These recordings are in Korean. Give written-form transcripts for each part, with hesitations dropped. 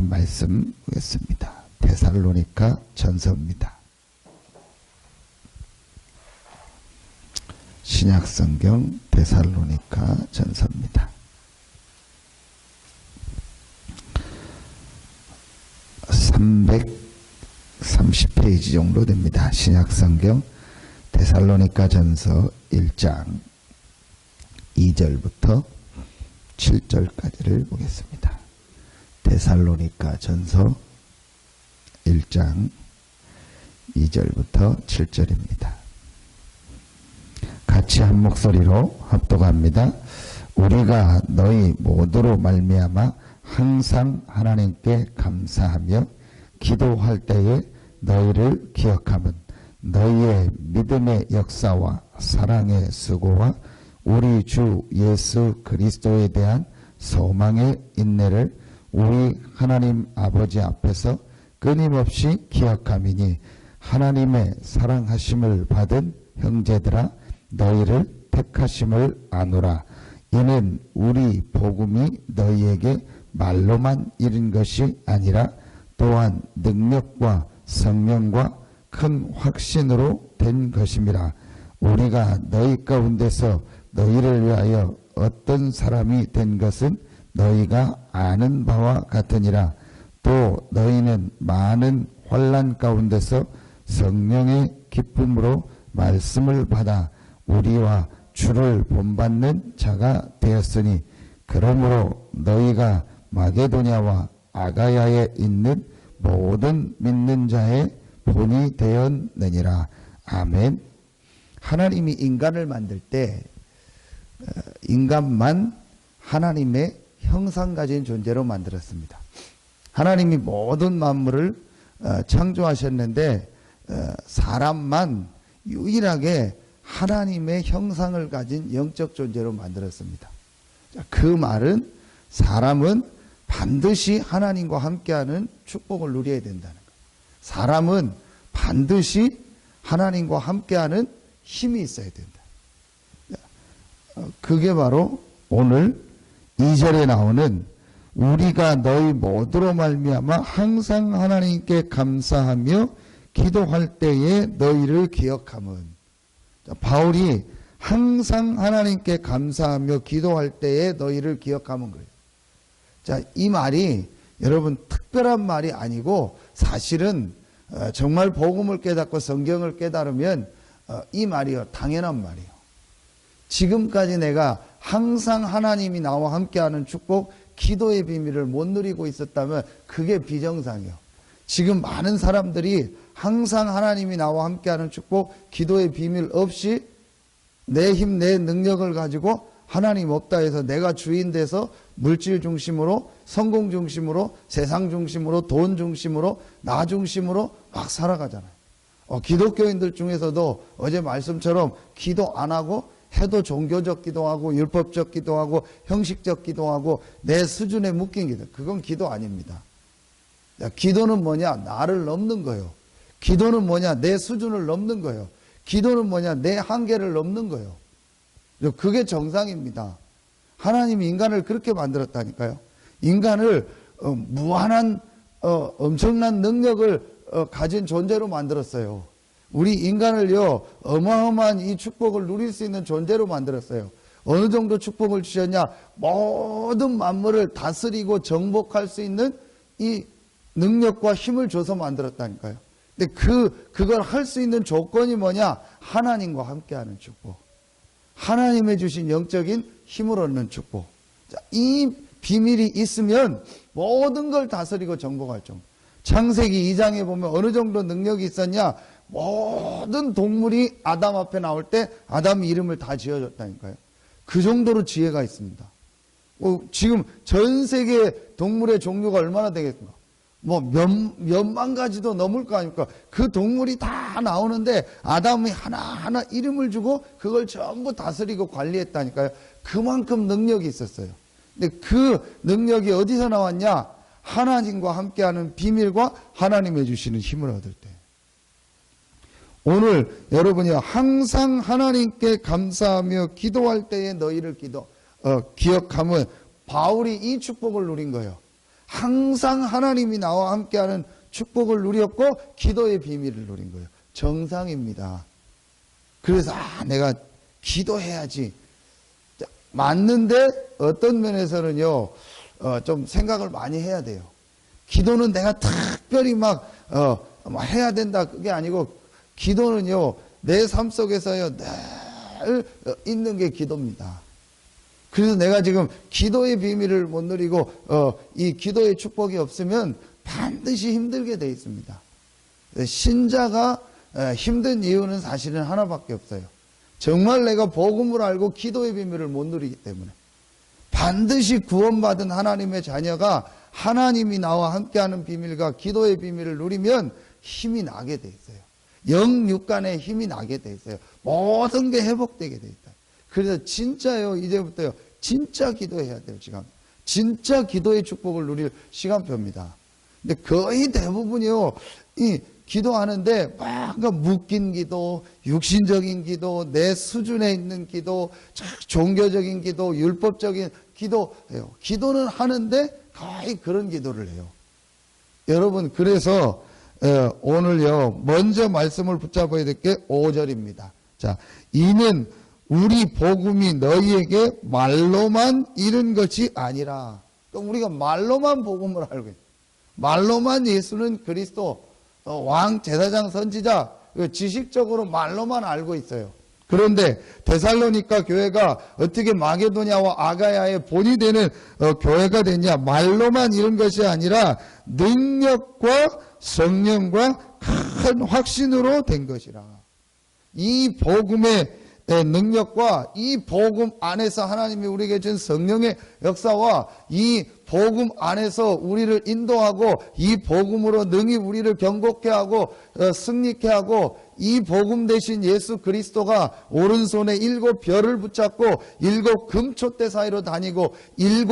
하나님 말씀 보겠습니다. 데살로니가 전서입니다. 신약성경 데살로니가 전서입니다. 330페이지 정도 됩니다. 신약성경 데살로니가 전서 1장 2절부터 7절까지를 보겠습니다. 데살로니가 전서 1장 2절부터 7절입니다. 같이 한 목소리로 합독합니다. 우리가 너희 모두로 말미암아 항상 하나님께 감사하며 기도할 때에 너희를 기억함은 너희의 믿음의 역사와 사랑의 수고와 우리 주 예수 그리스도에 대한 소망의 인내를 우리 하나님 아버지 앞에서 끊임없이 기억함이니 하나님의 사랑하심을 받은 형제들아 너희를 택하심을 아노라. 이는 우리 복음이 너희에게 말로만 이른 것이 아니라 또한 능력과 성령과 큰 확신으로 된 것임이라. 우리가 너희 가운데서 너희를 위하여 어떤 사람이 된 것은 너희가 아는 바와 같으니라. 또 너희는 많은 환난 가운데서 성령의 기쁨으로 말씀을 받아 우리와 주를 본받는 자가 되었으니 그러므로 너희가 마게도냐와 아가야에 있는 모든 믿는 자의 본이 되었느니라. 아멘. 하나님이 인간을 만들 때 인간만 하나님의 형상 가진 존재로 만들었습니다. 하나님이 모든 만물을 창조하셨는데 사람만 유일하게 하나님의 형상을 가진 영적 존재로 만들었습니다. 그 말은 사람은 반드시 하나님과 함께하는 축복을 누려야 된다는 거예요. 사람은 반드시 하나님과 함께하는 힘이 있어야 된다. 그게 바로 오늘 2절에 나오는 우리가 너희 모두로 말미암아 항상 하나님께 감사하며 기도할 때에 너희를 기억함은, 바울이 항상 하나님께 감사하며 기도할 때에 너희를 기억하면 거예요. 자, 이 말이 여러분 특별한 말이 아니고 사실은 정말 복음을 깨닫고 성경을 깨달으면 이 말이요 당연한 말이에요. 지금까지 내가 항상 하나님이 나와 함께하는 축복, 기도의 비밀을 못 누리고 있었다면 그게 비정상이에요. 지금 많은 사람들이 항상 하나님이 나와 함께하는 축복, 기도의 비밀 없이 내 힘, 내 능력을 가지고 하나님 없다 해서 내가 주인 돼서 물질 중심으로, 성공 중심으로, 세상 중심으로, 돈 중심으로, 나 중심으로 막 살아가잖아요. 기독교인들 중에서도 어제 말씀처럼 기도 안 하고 해도 종교적 기도하고 율법적 기도하고 형식적 기도하고 내 수준에 묶인 기도, 그건 기도 아닙니다. 기도는 뭐냐? 나를 넘는 거예요. 기도는 뭐냐? 내 수준을 넘는 거예요. 기도는 뭐냐? 내 한계를 넘는 거예요. 그게 정상입니다. 하나님이 인간을 그렇게 만들었다니까요. 인간을 무한한 엄청난 능력을 가진 존재로 만들었어요. 우리 인간을요 어마어마한 이 축복을 누릴 수 있는 존재로 만들었어요. 어느 정도 축복을 주셨냐? 모든 만물을 다스리고 정복할 수 있는 이 능력과 힘을 줘서 만들었다니까요. 근데 그걸 할 수 있는 조건이 뭐냐? 하나님과 함께하는 축복, 하나님의 주신 영적인 힘을 얻는 축복. 자, 이 비밀이 있으면 모든 걸 다스리고 정복할 정도. 창세기 2장에 보면 어느 정도 능력이 있었냐? 모든 동물이 아담 앞에 나올 때 아담이 이름을 다 지어줬다니까요. 그 정도로 지혜가 있습니다. 지금 전 세계 동물의 종류가 얼마나 되겠습니까? 몇만 가지도 넘을 거 아닙니까? 그 동물이 다 나오는데 아담이 하나하나 이름을 주고 그걸 전부 다스리고 관리했다니까요. 그만큼 능력이 있었어요. 근데 그 능력이 어디서 나왔냐? 하나님과 함께하는 비밀과 하나님이 주시는 힘을 얻을 때. 오늘 여러분이 항상 하나님께 감사하며 기도할 때에 너희를 기억하면 바울이 이 축복을 누린 거예요. 항상 하나님이 나와 함께하는 축복을 누렸고 기도의 비밀을 누린 거예요. 정상입니다. 그래서 내가 기도해야지. 맞는데 어떤 면에서는요, 좀 생각을 많이 해야 돼요. 기도는 내가 특별히 막 해야 된다 그게 아니고, 기도는요 내 삶 속에서요 늘 있는 게 기도입니다. 그래서 내가 지금 기도의 비밀을 못 누리고 이 기도의 축복이 없으면 반드시 힘들게 돼 있습니다. 신자가 힘든 이유는 사실은 하나밖에 없어요. 정말 내가 복음을 알고 기도의 비밀을 못 누리기 때문에. 반드시 구원받은 하나님의 자녀가 하나님이 나와 함께하는 비밀과 기도의 비밀을 누리면 힘이 나게 돼 있어요. 영육간에 힘이 나게 돼 있어요. 모든 게 회복되게 돼 있다. 그래서 진짜요, 이제부터요 진짜 기도해야 돼요. 지금 진짜 기도의 축복을 누릴 시간표입니다. 근데 거의 대부분이요 이 기도하는데 막 묶인 기도, 육신적인 기도, 내 수준에 있는 기도, 종교적인 기도, 율법적인 기도예요. 기도는 하는데 거의 그런 기도를 해요. 여러분, 그래서 오늘요 먼저 말씀을 붙잡아야 될 게 5절입니다. 자, 이는 우리 복음이 너희에게 말로만 이른 것이 아니라. 그러니까 우리가 말로만 복음을 알고 있어요. 말로만 예수는 그리스도, 왕, 제사장, 선지자, 지식적으로 말로만 알고 있어요. 그런데 데살로니가 교회가 어떻게 마게도냐와 아가야의 본이 되는 교회가 됐냐? 말로만 이런 것이 아니라 능력과 성령과 큰 확신으로 된 것이라. 이 복음의 능력과 이 복음 안에서 하나님이 우리에게 준 성령의 역사와 이 복음 안에서 우리를 인도하고 이 복음으로 능히 우리를 경고케 하고 승리케 하고, 이 복음 대신 예수 그리스도가 오른손에 7 별을 붙잡고 7 금촛대 사이로 다니고 7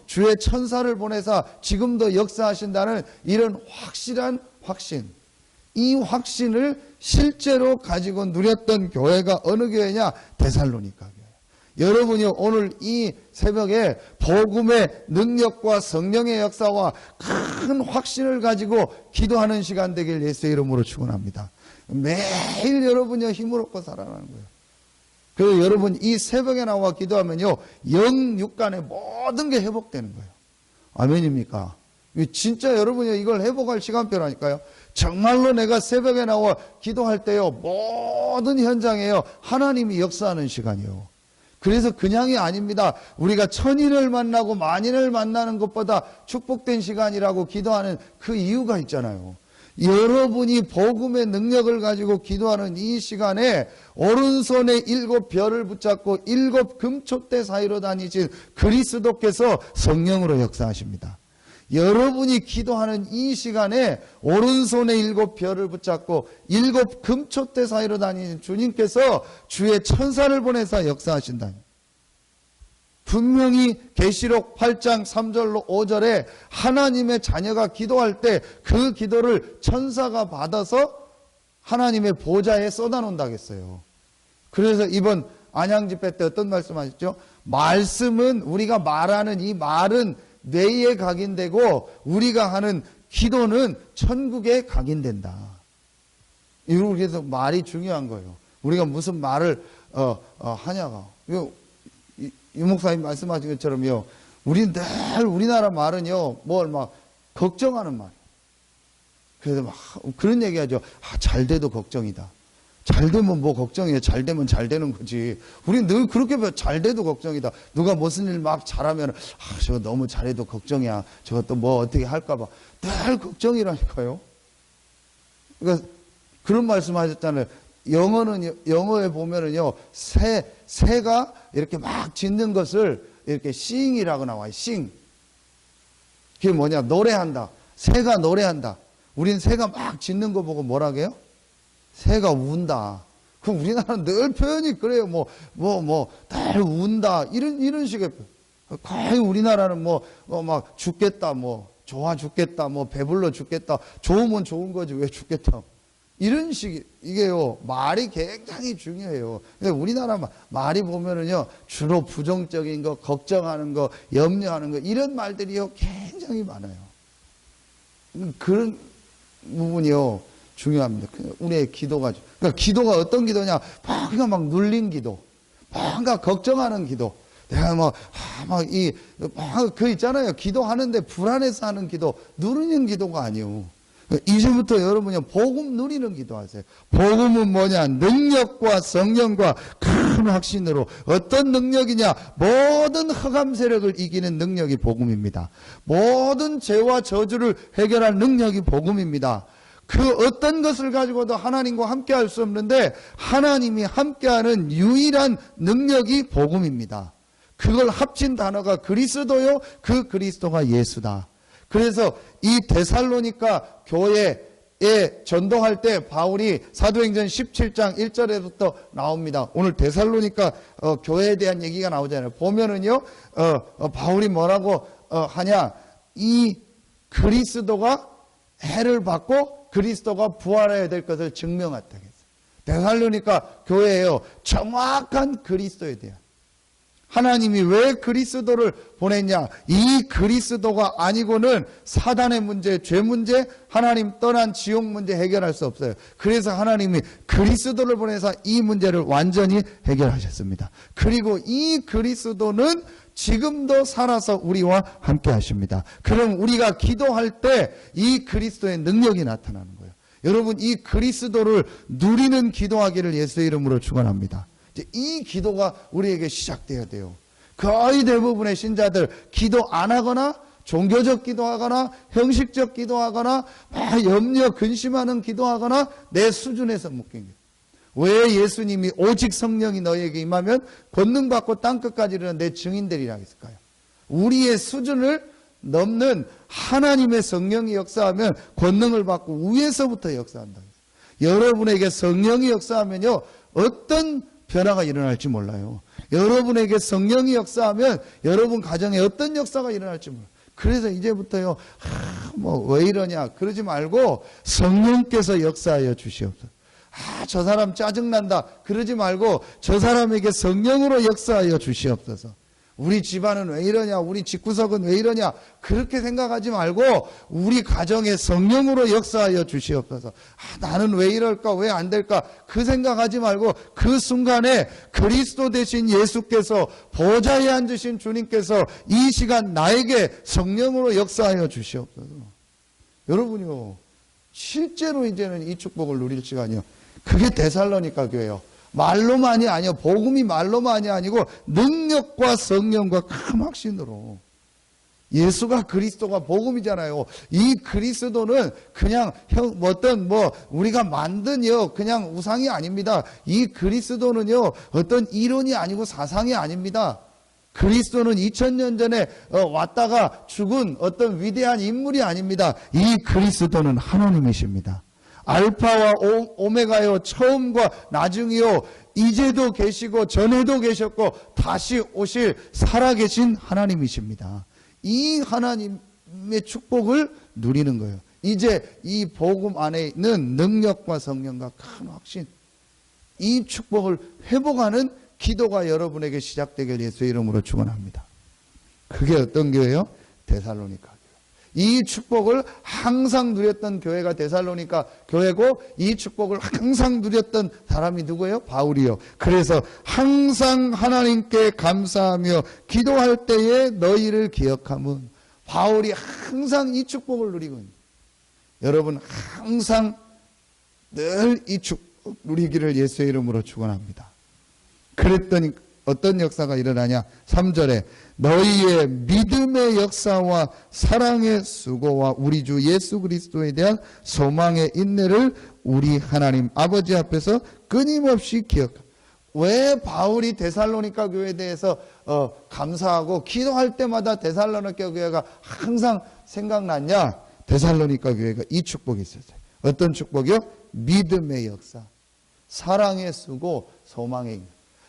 주의 천사를 보내사 지금도 역사하신다는 이런 확실한 확신, 이 확신을 실제로 가지고 누렸던 교회가 어느 교회냐? 데살로니가 교회. 여러분이 오늘 이 새벽에 복음의 능력과 성령의 역사와 큰 확신을 가지고 기도하는 시간 되길 예수의 이름으로 축원합니다. 매일 여러분이 힘을 얻고 살아가는 거예요. 그리고 여러분 이 새벽에 나와 기도하면요 영육간의 모든 게 회복되는 거예요. 아멘입니까? 진짜 여러분이 이걸 회복할 시간표라니까요. 정말로 내가 새벽에 나와 기도할 때요 모든 현장에요 하나님이 역사하는 시간이에요. 그래서 그냥이 아닙니다. 우리가 천인을 만나고 만인을 만나는 것보다 축복된 시간이라고 기도하는 그 이유가 있잖아요. 여러분이 복음의 능력을 가지고 기도하는 이 시간에 오른손에 7 별을 붙잡고 7 금촛대 사이로 다니신 그리스도께서 성령으로 역사하십니다. 여러분이 기도하는 이 시간에 오른손에 7 별을 붙잡고 7 금촛대 사이로 다니는 주님께서 주의 천사를 보내사 역사하신다. 분명히 계시록 8장 3절로 5절에 하나님의 자녀가 기도할 때 그 기도를 천사가 받아서 하나님의 보좌에 쏟아놓는다고 했어요. 그래서 이번 안양 집회 때 어떤 말씀하셨죠? 말씀은, 우리가 말하는 이 말은 뇌에 각인되고 우리가 하는 기도는 천국에 각인된다. 그래서 말이 중요한 거예요. 우리가 무슨 말을 하냐가. 유 목사님 말씀하신 것처럼요, 우리는 늘 우리나라 말은요 뭘 막 걱정하는 말. 그래서 막 그런 얘기하죠. 잘 돼도 걱정이다. 잘 되면 뭐 걱정이에요. 잘 되면 잘 되는 거지. 우리는 늘 그렇게 봐요. 잘 돼도 걱정이다. 누가 무슨 일 막 잘하면 저거 너무 잘해도 걱정이야. 저것도 뭐 어떻게 할까 봐. 늘 걱정이라니까요. 그러니까 그런 말씀하셨잖아요. 영어에 보면은요 새가 이렇게 막 짖는 것을 이렇게 싱이라고 나와요. 싱. 그게 뭐냐? 노래한다. 새가 노래한다. 우린 새가 막 짖는 거 보고 뭐라고 해요? 새가 운다. 그럼 우리나라는 늘 표현이 그래요. 늘 운다. 이런 식의 표현. 거의 우리나라는 막 죽겠다. 좋아 죽겠다. 배불러 죽겠다. 좋으면 좋은 거지. 왜 죽겠다. 이런 이게요, 말이 굉장히 중요해요. 근데 우리나라 말이 보면은요, 주로 부정적인 거, 걱정하는 거, 염려하는 거, 이런 말들이요, 굉장히 많아요. 그런 부분이요, 중요합니다. 우리의 기도가. 그러니까 기도가 어떤 기도냐? 뭔가 막 눌린 기도, 뭔가 걱정하는 기도. 내가 그 있잖아요. 기도하는데 불안해서 하는 기도, 누르는 기도가 아니에요. 이제부터 여러분이 복음 누리는 기도하세요. 복음은 뭐냐? 능력과 성령과 큰 확신으로. 어떤 능력이냐? 모든 흑암 세력을 이기는 능력이 복음입니다. 모든 죄와 저주를 해결할 능력이 복음입니다. 그 어떤 것을 가지고도 하나님과 함께 할 수 없는데 하나님이 함께하는 유일한 능력이 복음입니다. 그걸 합친 단어가 그리스도요, 그 그리스도가 예수다. 그래서 이 데살로니가 교회에 전도할 때 바울이 사도행전 17장 1절에부터 나옵니다. 오늘 데살로니가 교회에 대한 얘기가 나오잖아요. 보면은요, 바울이 뭐라고 하냐? 이 그리스도가 해를 받고 그리스도가 부활해야 될 것을 증명했다. 데살로니가 교회에요, 정확한 그리스도에 대한. 하나님이 왜 그리스도를 보냈냐? 이 그리스도가 아니고는 사단의 문제, 죄 문제, 하나님 떠난 지옥 문제 해결할 수 없어요. 그래서 하나님이 그리스도를 보내서 이 문제를 완전히 해결하셨습니다. 그리고 이 그리스도는 지금도 살아서 우리와 함께 하십니다. 그럼 우리가 기도할 때 이 그리스도의 능력이 나타나는 거예요. 여러분, 이 그리스도를 누리는 기도하기를 예수의 이름으로 축원합니다. 이 기도가 우리에게 시작돼야 돼요. 거의 대부분의 신자들 기도 안 하거나 종교적 기도하거나 형식적 기도하거나 염려 근심하는 기도하거나 내 수준에서 묶인 거예요. 왜 예수님이 오직 성령이 너희에게 임하면 권능 받고 땅끝까지 이르는 내 증인들이라 했을까요? 우리의 수준을 넘는 하나님의 성령이 역사하면 권능을 받고 위에서부터 역사한다. 여러분에게 성령이 역사하면요, 어떤 변화가 일어날지 몰라요. 여러분에게 성령이 역사하면 여러분 가정에 어떤 역사가 일어날지 몰라요. 그래서 이제부터요, 왜 이러냐 그러지 말고 성령께서 역사하여 주시옵소서. 저 사람 짜증난다 그러지 말고 저 사람에게 성령으로 역사하여 주시옵소서. 우리 집안은 왜 이러냐, 우리 집구석은 왜 이러냐 그렇게 생각하지 말고 우리 가정에 성령으로 역사하여 주시옵소서. 나는 왜 이럴까, 왜 안 될까 그 생각하지 말고 그 순간에 그리스도 되신 예수께서 보좌에 앉으신 주님께서 이 시간 나에게 성령으로 역사하여 주시옵소서. 여러분이요, 실제로 이제는 이 축복을 누릴 시간이요. 그게 데살로니가 교회요. 말로만이 아니요, 복음이 말로만이 아니고 능력과 성령과 큰 확신으로. 예수가 그리스도가 복음이잖아요. 이 그리스도는 그냥 우리가 만든요 그냥 우상이 아닙니다. 이 그리스도는요 어떤 이론이 아니고 사상이 아닙니다. 그리스도는 2000년 전에 왔다가 죽은 어떤 위대한 인물이 아닙니다. 이 그리스도는 하나님이십니다. 알파와 오메가요, 처음과 나중이요, 이제도 계시고 전에도 계셨고 다시 오실 살아계신 하나님이십니다. 이 하나님의 축복을 누리는 거예요. 이제 이 복음 안에 있는 능력과 성령과 큰 확신, 이 축복을 회복하는 기도가 여러분에게 시작되길 예수의 이름으로 축원합니다. 그게 어떤 교회요? 데살로니가. 이 축복을 항상 누렸던 교회가 데살로니가 교회고, 이 축복을 항상 누렸던 사람이 누구예요? 바울이요. 그래서 항상 하나님께 감사하며 기도할 때에 너희를 기억하면, 바울이 항상 이 축복을 누리고 있는, 여러분 항상 늘 이 축복 누리기를 예수의 이름으로 축원합니다. 그랬더니 어떤 역사가 일어나냐? 3절에 너희의 믿음의 역사와 사랑의 수고와 우리 주 예수 그리스도에 대한 소망의 인내를 우리 하나님 아버지 앞에서 끊임없이 기억합니다. 왜 바울이 데살로니가 교회에 대해서 감사하고 기도할 때마다 데살로니가 교회가 항상 생각났냐? 데살로니가 교회가 이 축복이 있었어요. 어떤 축복이요? 믿음의 역사, 사랑의 수고, 소망의 인내.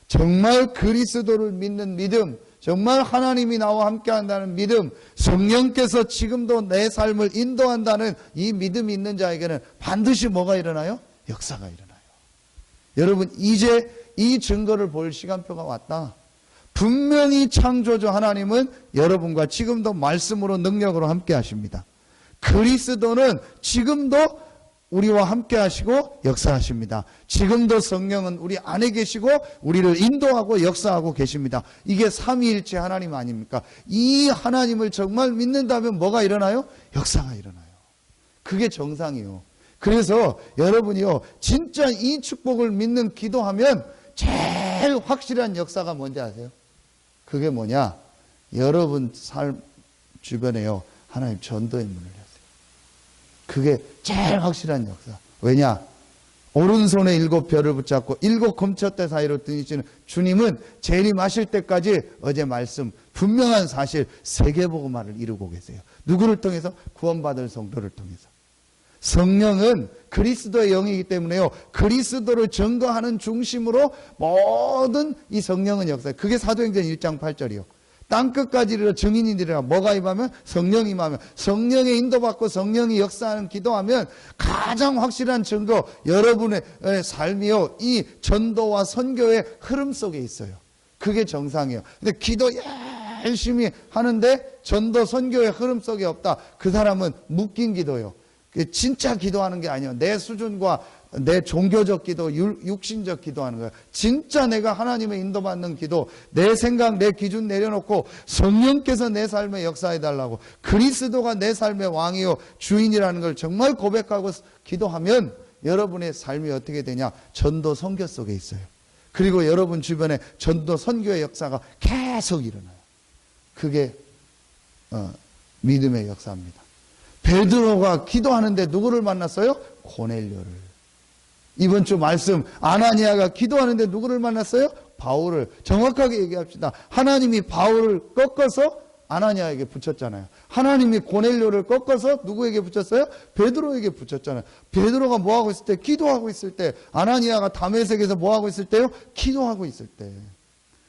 정말 그리스도를 믿는 믿음, 정말 하나님이 나와 함께한다는 믿음, 성령께서 지금도 내 삶을 인도한다는 이 믿음이 있는 자에게는 반드시 뭐가 일어나요? 역사가 일어나요. 여러분, 이제 이 증거를 볼 시간표가 왔다. 분명히 창조주 하나님은 여러분과 지금도 말씀으로 능력으로 함께 하십니다. 그리스도는 지금도 우리와 함께 하시고 역사하십니다. 지금도 성령은 우리 안에 계시고 우리를 인도하고 역사하고 계십니다. 이게 삼위일체 하나님 아닙니까? 이 하나님을 정말 믿는다면 뭐가 일어나요? 역사가 일어나요. 그게 정상이요. 그래서 여러분이요, 진짜 이 축복을 믿는 기도하면 제일 확실한 역사가 뭔지 아세요? 그게 뭐냐? 여러분 삶 주변에요, 하나님 전도의 문을 여세요. 그게 제일 확실한 역사. 왜냐? 오른손에 7별을 붙잡고 7 검천대 사이로 등이시는 주님은 재림하실 때까지 어제 말씀 분명한 사실 세계복음화를 이루고 계세요. 누구를 통해서? 구원받을 성도를 통해서. 성령은 그리스도의 영이기 때문에요, 그리스도를 증거하는 중심으로 모든 이 성령은 역사예요. 그게 사도행전 1장 8절이요. 땅끝까지 이르러 증인이 되리라. 뭐가 임하면? 성령이 임하면. 성령의 인도받고 성령이 역사하는 기도하면 가장 확실한 증거, 여러분의 삶이요, 이 전도와 선교의 흐름 속에 있어요. 그게 정상이에요. 근데 기도 열심히 하는데 전도 선교의 흐름 속에 없다. 그 사람은 묶인 기도요. 진짜 기도하는 게 아니에요. 내 수준과 내 종교적 기도, 육신적 기도하는 거예요. 진짜 내가 하나님의 인도받는 기도, 내 생각, 내 기준 내려놓고 성령께서 내 삶에 역사해달라고, 그리스도가 내 삶의 왕이요 주인이라는 걸 정말 고백하고 기도하면 여러분의 삶이 어떻게 되냐? 전도 선교 속에 있어요. 그리고 여러분 주변에 전도 선교의 역사가 계속 일어나요. 그게 믿음의 역사입니다. 베드로가 기도하는데 누구를 만났어요? 고넬료를. 이번 주 말씀, 아나니아가 기도하는데 누구를 만났어요? 바울을. 정확하게 얘기합시다. 하나님이 바울을 꺾어서 아나니아에게 붙였잖아요. 하나님이 고넬료를 꺾어서 누구에게 붙였어요? 베드로에게 붙였잖아요. 베드로가 뭐하고 있을 때? 기도하고 있을 때. 아나니아가 다메섹에서 뭐하고 있을 때요? 기도하고 있을 때.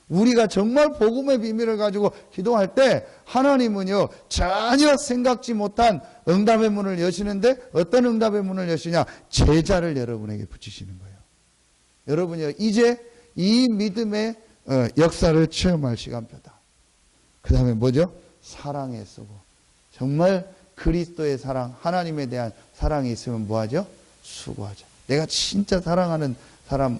우리가 정말 복음의 비밀을 가지고 기도할 때 하나님은요, 전혀 생각지 못한 응답의 문을 여시는데, 어떤 응답의 문을 여시냐? 제자를 여러분에게 붙이시는 거예요. 여러분이요, 이제 이 믿음의 역사를 체험할 시간표다. 그 다음에 뭐죠? 사랑에 쓰고. 정말 그리스도의 사랑, 하나님에 대한 사랑이 있으면 뭐하죠? 수고하죠. 내가 진짜 사랑하는 사람을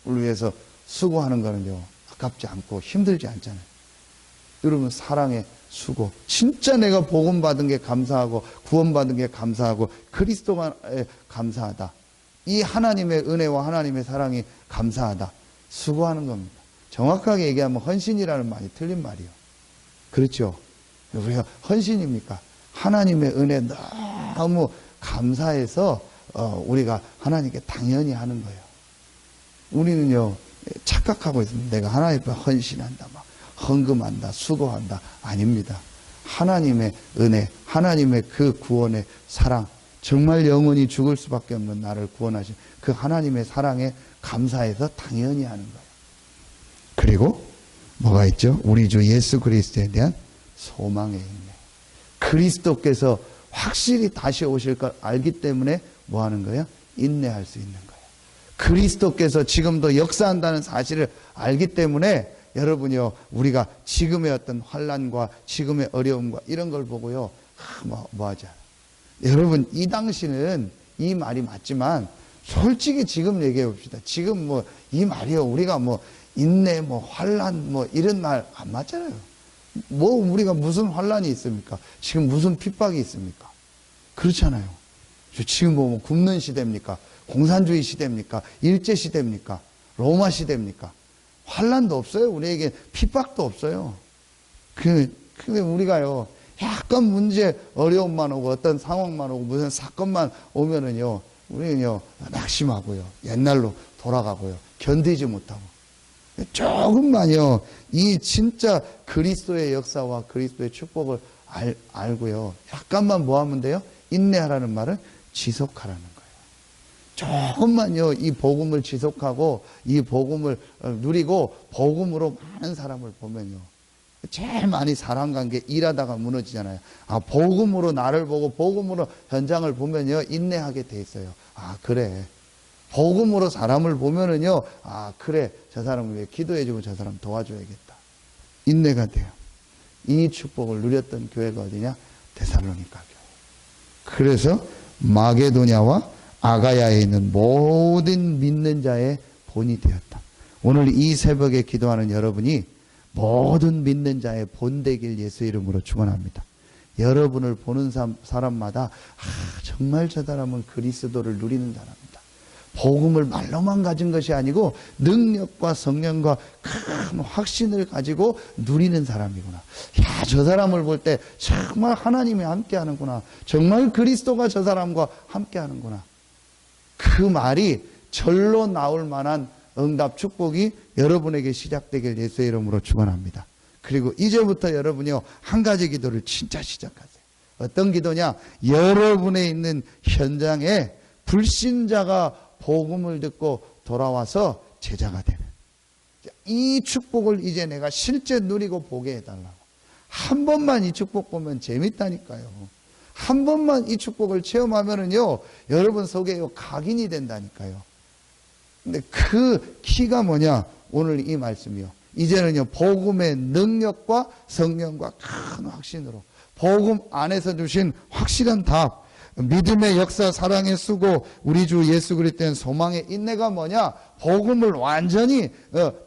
위해서 수고하는 거는요, 아깝지 않고 힘들지 않잖아요. 여러분, 사랑의 수고. 진짜 내가 복음 받은 게 감사하고 구원받은 게 감사하고 그리스도에 감사하다. 이 하나님의 은혜와 하나님의 사랑이 감사하다. 수고하는 겁니다. 정확하게 얘기하면 헌신이라는 말이 틀린 말이에요. 그렇죠? 우리가 헌신입니까? 하나님의 은혜 너무 감사해서 우리가 하나님께 당연히 하는 거예요. 우리는요, 착각하고 있습니다. 내가 하나님 앞에 헌신한다, 막 헌금한다, 수고한다. 아닙니다. 하나님의 은혜, 하나님의 그 구원의 사랑, 정말 영원히 죽을 수밖에 없는 나를 구원하신 그 하나님의 사랑에 감사해서 당연히 하는 거예요. 그리고 뭐가 있죠? 우리 주 예수 그리스도에 대한 소망의 인내. 그리스도께서 확실히 다시 오실 걸 알기 때문에 뭐 하는 거예요? 인내할 수 있는 거예요. 그리스도께서 지금도 역사한다는 사실을 알기 때문에 여러분이요, 우리가 지금의 어떤 환난과 지금의 어려움과 이런 걸 보고요, 뭐하지 않아요. 여러분, 이 당시는 이 말이 맞지만 솔직히 지금 얘기해 봅시다. 지금 뭐 이 말이요, 우리가 뭐 인내, 뭐 환난, 뭐 이런 말 안 맞잖아요. 뭐 우리가 무슨 환난이 있습니까? 지금 무슨 핍박이 있습니까? 그렇잖아요. 지금 뭐 굶는 시대입니까? 공산주의 시대입니까? 일제 시대입니까? 로마 시대입니까? 환난도 없어요. 우리에게 핍박도 없어요. 근데 우리가요, 약간 문제, 어려움만 오고 어떤 상황만 오고 무슨 사건만 오면은요, 우리는요, 낙심하고요, 옛날로 돌아가고요, 견디지 못하고. 조금만요, 이 진짜 그리스도의 역사와 그리스도의 축복을 알고요, 약간만 뭐 하면 돼요? 인내하라는 말은 지속하라는 거예요. 조금만요, 이 복음을 지속하고 이 복음을 누리고 복음으로 많은 사람을 보면요, 제일 많이 사람관계 일하다가 무너지잖아요. 복음으로 나를 보고 복음으로 현장을 보면요, 인내하게 돼 있어요. 그래, 복음으로 사람을 보면은요, 아, 그래, 저 사람을 위해 기도해주고 저 사람 도와줘야겠다. 인내가 돼요. 이 축복을 누렸던 교회가 어디냐? 데살로니가 교회. 그래서 마게도냐와 아가야에 있는 모든 믿는 자의 본이 되었다. 오늘 이 새벽에 기도하는 여러분이 모든 믿는 자의 본 되길 예수 이름으로 축원합니다. 여러분을 보는 사람마다 정말 저 사람은 그리스도를 누리는 사람이다. 복음을 말로만 가진 것이 아니고 능력과 성령과 큰 확신을 가지고 누리는 사람이구나. 야, 저 사람을 볼 때 정말 하나님이 함께하는구나. 정말 그리스도가 저 사람과 함께하는구나. 그 말이 절로 나올 만한 응답 축복이 여러분에게 시작되길 예수의 이름으로 축원합니다. 그리고 이제부터 여러분이요, 한 가지 기도를 진짜 시작하세요. 어떤 기도냐? 여러분에 있는 현장에 불신자가 복음을 듣고 돌아와서 제자가 되는 이 축복을 이제 내가 실제 누리고 보게 해달라고. 한 번만 이 축복 보면 재밌다니까요. 한 번만 이 축복을 체험하면은요, 여러분 속에 각인이 된다니까요. 근데 그 키가 뭐냐? 오늘 이 말씀이요. 이제는요, 복음의 능력과 성령과 큰 확신으로 복음 안에서 주신 확실한 답, 믿음의 역사, 사랑의 수고, 우리 주 예수 그리스도의 소망의 인내가 뭐냐? 복음을 완전히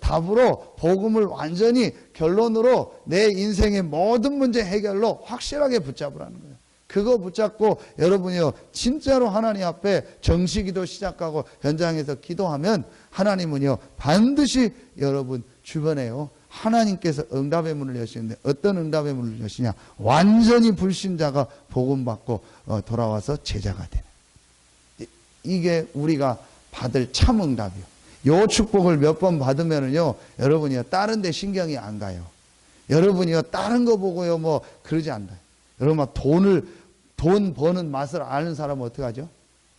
답으로, 복음을 완전히 결론으로 내 인생의 모든 문제 해결로 확실하게 붙잡으라는 거예요. 그거 붙잡고 여러분이요, 진짜로 하나님 앞에 정식기도 시작하고 현장에서 기도하면 하나님은요, 반드시 여러분 주변에요, 하나님께서 응답의 문을 여시는데 어떤 응답의 문을 여시냐? 완전히 불신자가 복음 받고 돌아와서 제자가 되는. 이게 우리가 받을 참 응답이요. 요 축복을 몇 번 받으면은요, 여러분이요, 다른 데 신경이 안 가요. 여러분이요, 다른 거 보고요, 뭐 그러지 않나요? 여러분, 돈 버는 맛을 아는 사람은 어떻게 하죠?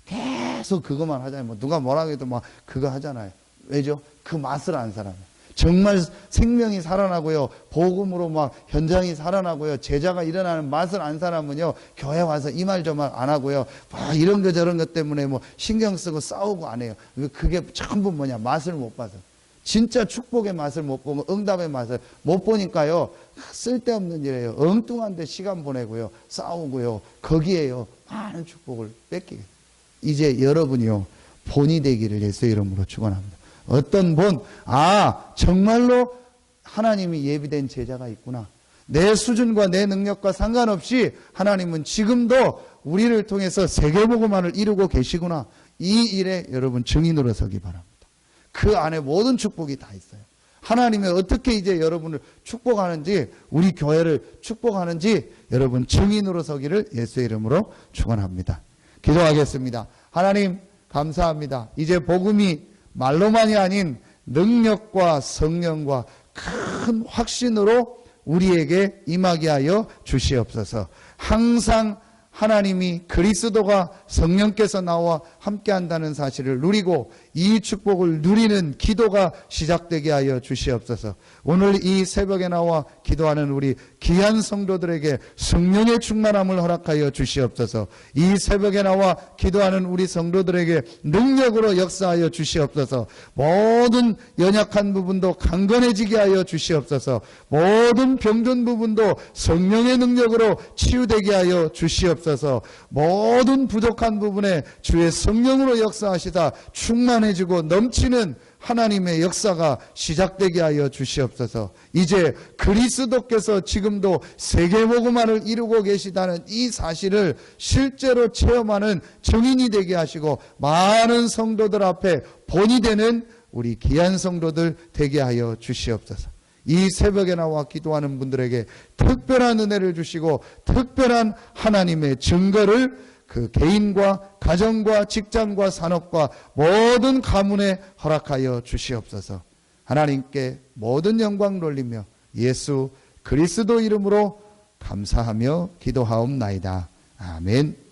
계속 그것만 하잖아요. 뭐 누가 뭐라고 해도 막 그거 하잖아요. 왜죠? 그 맛을 아는 사람이에요. 정말 생명이 살아나고요, 복음으로 막 현장이 살아나고요, 제자가 일어나는 맛을 안 사람은요, 교회 와서 이 말 저 말 안 하고요, 막 이런 거 저런 것 때문에 뭐 신경 쓰고 싸우고 안 해요. 그게 전부 뭐냐? 맛을 못 봐서. 진짜 축복의 맛을 못 보고 응답의 맛을 못 보니까요, 쓸데없는 일이에요. 엉뚱한데 시간 보내고요, 싸우고요, 거기에요 많은 축복을 뺏기게. 이제 여러분이요, 본이 되기를 예수의 이름으로 축원합니다. 어떤 본, 정말로 하나님이 예비된 제자가 있구나. 내 수준과 내 능력과 상관없이 하나님은 지금도 우리를 통해서 세계복음화를 이루고 계시구나. 이 일에 여러분 증인으로 서기 바랍니다. 그 안에 모든 축복이 다 있어요. 하나님이 어떻게 이제 여러분을 축복하는지, 우리 교회를 축복하는지 여러분 증인으로 서기를 예수의 이름으로 축원합니다. 기도하겠습니다. 하나님 감사합니다. 이제 복음이 말로만이 아닌 능력과 성령과 큰 확신으로 우리에게 임하게 하여 주시옵소서. 항상 하나님이 그리스도가 성령께서 나와 함께한다는 사실을 누리고 이 축복을 누리는 기도가 시작되게 하여 주시옵소서. 오늘 이 새벽에 나와 기도하는 우리 귀한 성도들에게 성령의 충만함을 허락하여 주시옵소서. 이 새벽에 나와 기도하는 우리 성도들에게 능력으로 역사하여 주시옵소서. 모든 연약한 부분도 강건해지게 하여 주시옵소서. 모든 병든 부분도 성령의 능력으로 치유되게 하여 주시옵소서. 모든 부족한 부분에 주의 성령으로 역사하시다 충만해지고 넘치는 하나님의 역사가 시작되게 하여 주시옵소서. 이제 그리스도께서 지금도 세계복음화를 이루고 계시다는 이 사실을 실제로 체험하는 증인이 되게 하시고 많은 성도들 앞에 본이 되는 우리 귀한 성도들 되게 하여 주시옵소서. 이 새벽에 나와 기도하는 분들에게 특별한 은혜를 주시고 특별한 하나님의 증거를 그 개인과 가정과 직장과 산업과 모든 가문에 허락하여 주시옵소서. 하나님께 모든 영광 돌리며 예수 그리스도 이름으로 감사하며 기도하옵나이다. 아멘.